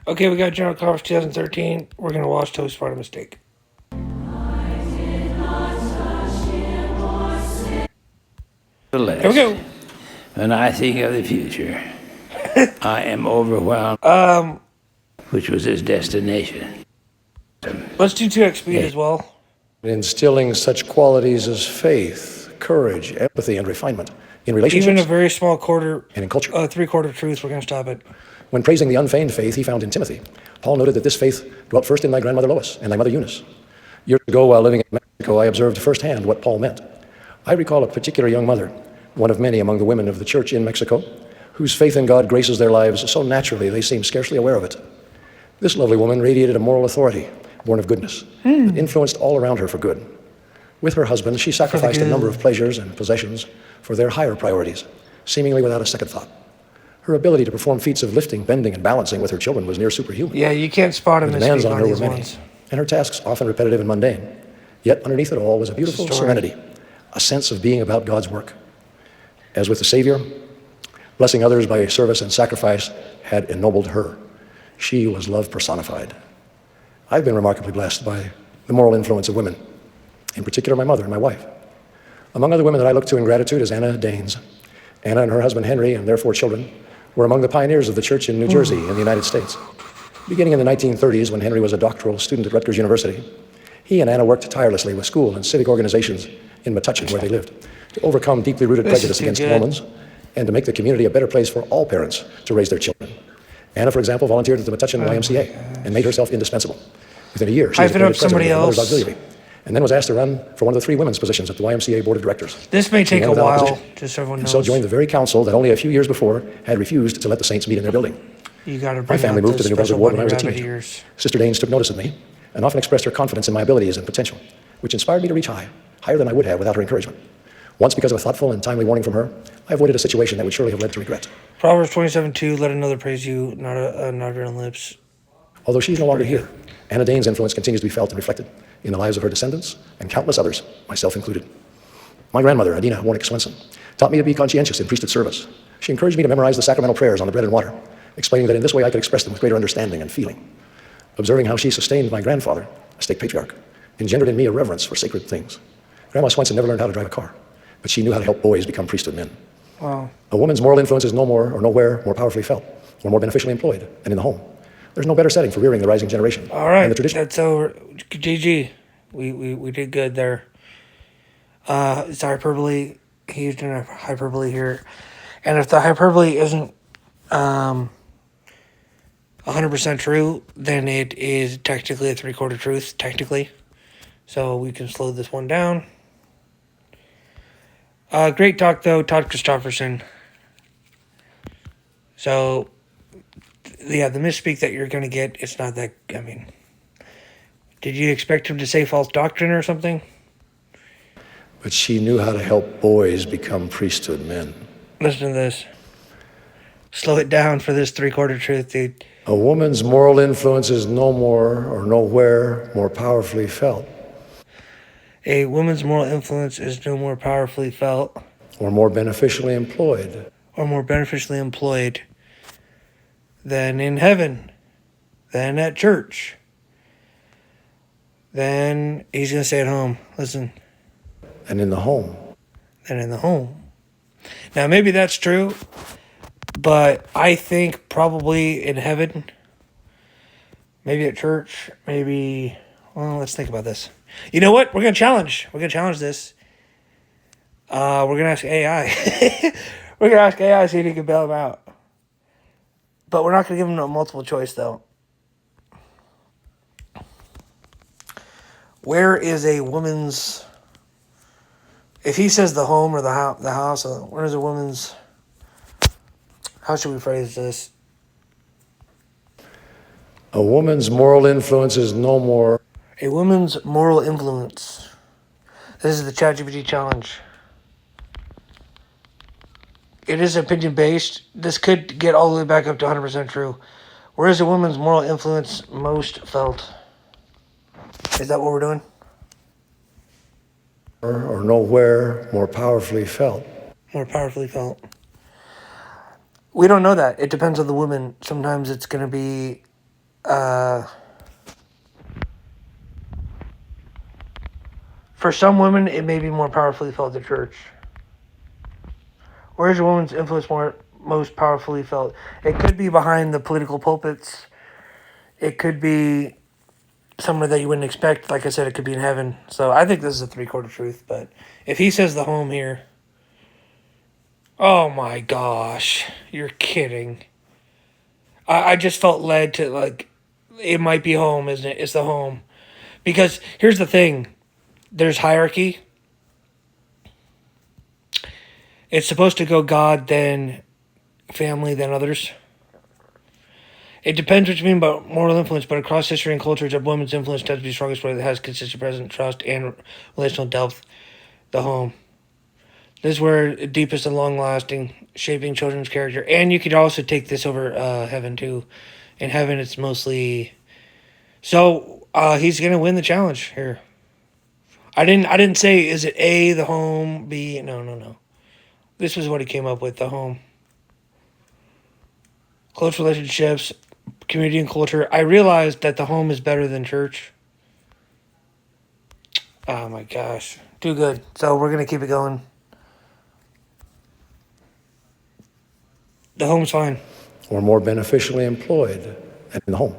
Okay, we got General Conference 2013. We're going to watch Toast Part of Mistake. Here we go. When I think of the future, I am overwhelmed, which was his destination. Let's do 2x speed as well. Instilling such qualities as faith, courage, empathy, and refinement in relationships Even a very small quarter and in culture. Three-quarter truth, we're going to stop it. When praising the unfeigned faith he found in Timothy, Paul noted that this faith dwelt first in thy grandmother Lois and thy mother Eunice. Years ago, while living in Mexico, I observed firsthand what Paul meant. I recall a particular young mother, one of many among the women of the church in Mexico, whose faith in God graces their lives so naturally they seem scarcely aware of it. This lovely woman radiated a moral authority, born of goodness, that influenced all around her for good. With her husband, she sacrificed a number of pleasures and possessions for their higher priorities, seemingly without a second thought. Her ability to perform feats of lifting, bending, and balancing with her children was near superhuman. Yeah, you can't spot him The as demands speak on on her were these many, ones. and her tasks often repetitive and mundane. Yet underneath it all was a beautiful Story. serenity, a sense of being about God's work. As with the Savior, blessing others by service and sacrifice had ennobled her. She was love personified. I've been remarkably blessed by the moral influence of women, in particular my mother and my wife. Among other women that I look to in gratitude is Anna Danes. Anna and her husband Henry and their 4 children were among the pioneers of the church in New Jersey in the United States. Beginning in the 1930s, when Henry was a doctoral student at Rutgers University, he and Anna worked tirelessly with school and civic organizations in Metuchen, where they lived, to overcome deeply rooted prejudice against Mormons and to make the community a better place for all parents to raise their children. Anna, for example, volunteered at the Metuchen YMCA and made herself indispensable. Within a year, she was appointed president of the Mother's Auxiliary, and then was asked to run for one of the 3 women's positions at the YMCA Board of Directors. This may take She a won without while, opposition, just so everyone and knows. so joined the very council that only a few years before had refused to let the saints meet in their building. You got to My bring family out moved to those the New Brunswick special Ward when I was a bunny rabbit teenager. ears. Sister Danes took notice of me and often expressed her confidence in my abilities and potential, which inspired me to reach higher than I would have without her encouragement. Once, because of a thoughtful and timely warning from her, I avoided a situation that would surely have led to regret. Proverbs 27:2, let another praise you, not your own lips. Although she's no longer here, Anna Danes' influence continues to be felt and reflected in the lives of her descendants and countless others, myself included. My grandmother, Adina Warnick Swenson, taught me to be conscientious in priesthood service. She encouraged me to memorize the sacramental prayers on the bread and water, explaining that in this way I could express them with greater understanding and feeling. Observing how she sustained my grandfather, a stake patriarch, engendered in me a reverence for sacred things. Grandma Swenson never learned how to drive a car, but she knew how to help boys become priesthood men. Wow. A woman's moral influence is no more or nowhere more powerfully felt or more beneficially employed than in the home. There's no better setting for rearing the rising generation. All right, And the tradition. that's over. GG. We did good there. It's hyperbole. He used a hyperbole here. And if the hyperbole isn't 100% true, then it is technically a 3/4 truth, technically. So we can slow this one down. Great talk, though, Todd Christofferson. So, yeah, the misspeak that you're going to get, it's not that, I mean, did you expect him to say false doctrine or something? But she knew how to help boys become priesthood men. Listen to this. Slow it down for this 3/4 truth, dude. A woman's moral influence is no more or nowhere more powerfully felt A woman's moral influence is no more powerfully felt or more beneficially employed or more beneficially employed than in heaven, than at church, than, he's going to say at home. Listen. and in the home. Than in the home. Now, maybe that's true, but I think probably in heaven, maybe at church, maybe, well, let's think about this. You know what? We're going to challenge. We're going to challenge this. We're going to ask AI. We're going to ask AI, see if he can bail him out. But we're not going to give him a multiple choice, though. Where is a woman's... If he says the home or the house, where is a woman's... How should we phrase this? A woman's moral influence is no more. A woman's moral influence. This is the ChatGPT challenge. It is opinion based. This could get all the way back up to 100% true. Where is a woman's moral influence most felt? Is that what we're doing? Or nowhere more powerfully felt. More powerfully felt. We don't know that. It depends on the woman. Sometimes it's going to be For some women, it may be more powerfully felt at church. Where is a woman's influence most powerfully felt? It could be behind the political pulpits. It could be somewhere that you wouldn't expect. Like I said, it could be in heaven. So I think this is a 3/4 truth. But if he says the home here, oh my gosh, you're kidding. I just felt led to, like, it might be home, isn't it? It's the home. Because here's the thing. There's hierarchy. It's supposed to go God, then family, then others. It depends what you mean by moral influence, but across history and cultures, a woman's influence tends to be strongest where it has consistent presence, trust, and relational depth. The home. This is where it deepest and long-lasting, shaping children's character. And you could also take this over heaven too. In heaven, it's mostly. So he's gonna win the challenge here. I didn't say is it A the home, B no. This was what he came up with, the home. Close relationships, community and culture. I realized that the home is better than church. Oh my gosh. Too good. So we're going to keep it going. The home's fine. Or more beneficially employed than in the home.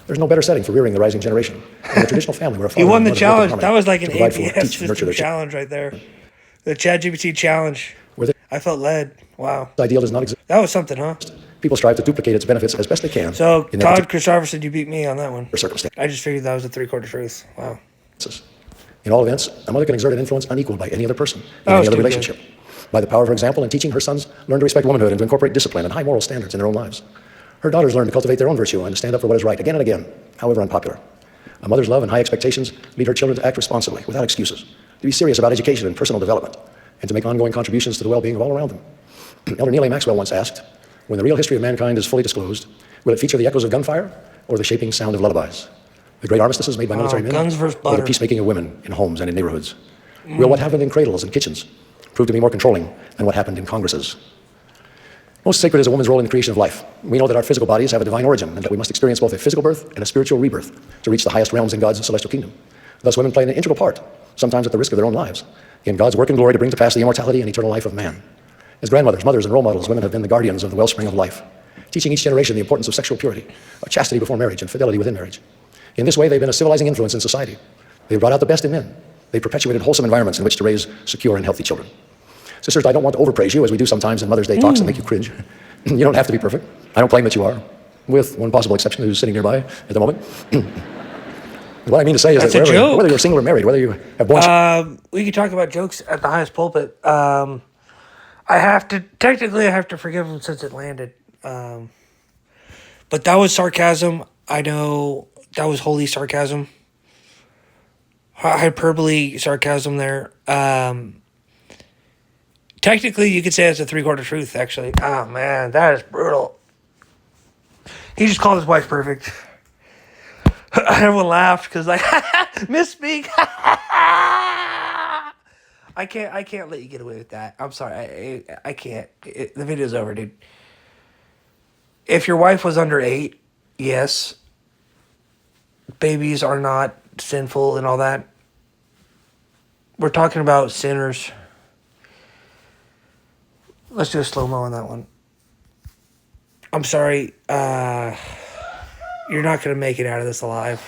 There's no better setting for rearing the rising generation than the traditional family where a father You won and the mother challenge. work in That was like an harmony to provide for, APS teach, and nurture system their children. challenge right there. The ChatGPT challenge. Where I felt led. Wow. the ideal does not exist, That was something, huh? people strive to duplicate its benefits as best they can So, in their Todd particular Christopherson, you beat me on that one. circumstances. I just figured that was a 3/4 truth. Wow. In all events, a mother can exert an influence unequaled by any other person in That any was other too good. relationship. By the power of her example in teaching her sons learn to respect womanhood and to incorporate discipline and high moral standards in their own lives. Her daughters learn to cultivate their own virtue and to stand up for what is right again and again, however unpopular. A mother's love and high expectations lead her children to act responsibly, without excuses, to be serious about education and personal development, and to make ongoing contributions to the well-being of all around them. Elder Neil A. Maxwell once asked, when the real history of mankind is fully disclosed, will it feature the echoes of gunfire or the shaping sound of lullabies? The great armistices made by military men guns versus or butter. the peacemaking of women in homes and in neighborhoods? Will what happened in cradles and kitchens prove to be more controlling than what happened in congresses? Most sacred is a woman's role in the creation of life. We know that our physical bodies have a divine origin and that we must experience both a physical birth and a spiritual rebirth to reach the highest realms in God's celestial kingdom. Thus, women play an integral part, sometimes at the risk of their own lives, in God's work and glory to bring to pass the immortality and eternal life of man. As grandmothers, mothers, and role models, women have been the guardians of the wellspring of life, teaching each generation the importance of sexual purity, of chastity before marriage, and fidelity within marriage. In this way, they've been a civilizing influence in society. They've brought out the best in men. They've perpetuated wholesome environments in which to raise secure and healthy children. Sisters, I don't want to overpraise you, as we do sometimes in Mother's Day talks that make you cringe. You don't have to be perfect. I don't claim that you are, with one possible exception who's sitting nearby at the moment. What I mean to say is That's that a joke. whether you're single or married, whether you have born... We could talk about jokes at the highest pulpit. I have to forgive him since it landed. But that was sarcasm. I know that was holy sarcasm. Hyperbole sarcasm there. Technically, you could say it's a 3/4 truth, actually. Oh, man, that is brutal. He just called his wife perfect. Everyone laughed because, like, misspeak. I can't let you get away with that. I'm sorry. I can't. The video's over, dude. If your wife was under 8, yes. Babies are not sinful and all that. We're talking about sinners. Let's do a slow-mo on that one. I'm sorry. You're not going to make it out of this alive.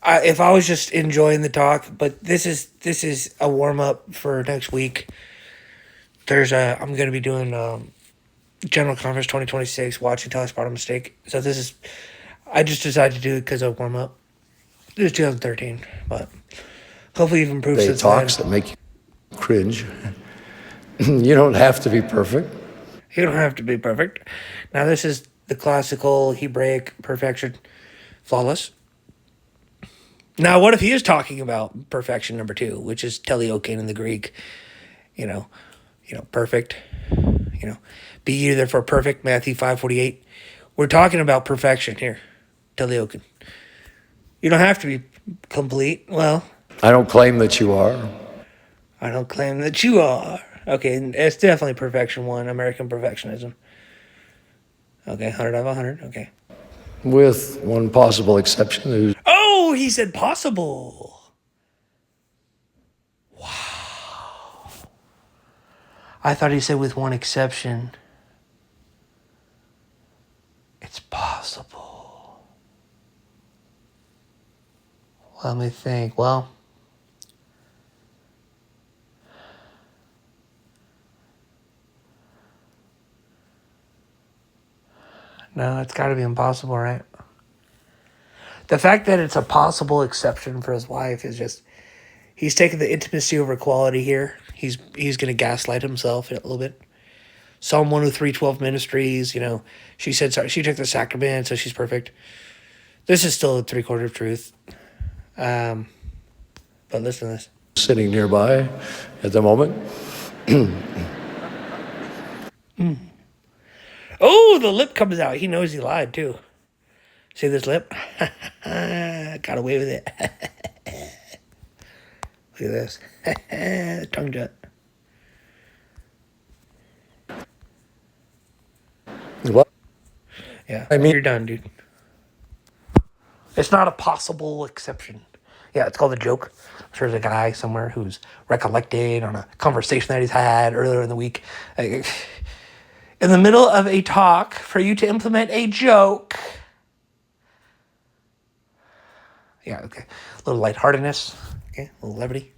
If I was just enjoying the talk, but this is a warm-up for next week. I'm going to be doing General Conference 2026, watching until I spot a mistake. So I just decided to do it because of warm-up. It was 2013, but hopefully you've improved since talks then. that make you cringe. You don't have to be perfect. You don't have to be perfect. Now, this is the classical Hebraic perfection, flawless. Now, what if he is talking about perfection number 2, which is teleokin in the Greek? Perfect. Be ye therefore perfect, Matthew 5:48. We're talking about perfection here, teleokin. You don't have to be complete. Well, I don't claim that you are. I don't claim that you are. Okay, it's definitely perfection 1, American perfectionism. Okay, 100 out of 100. Okay. with one possible exception who's Oh, he said possible. I thought he said with one exception. It's possible. Let me think. Well, no, it's got to be impossible, right? The fact that it's a possible exception for his wife is just, he's taking the intimacy over quality here. He's going to gaslight himself a little bit. Psalm 103:12 Ministries, she said sorry, she took the sacrament, so she's perfect. This is still a 3/4 of truth. But listen to this. sitting nearby at the moment. Oh, the lip comes out. He knows he lied, too. See this lip? Got away with it. Look at this. Tongue jet. What? Yeah, I mean- you're done, dude. It's not a possible exception. Yeah, it's called a joke. I'm sure there's a guy somewhere who's recollected on a conversation that he's had earlier in the week. In the middle of a talk, for you to implement a joke. Yeah, okay. A little lightheartedness. Okay, a little levity.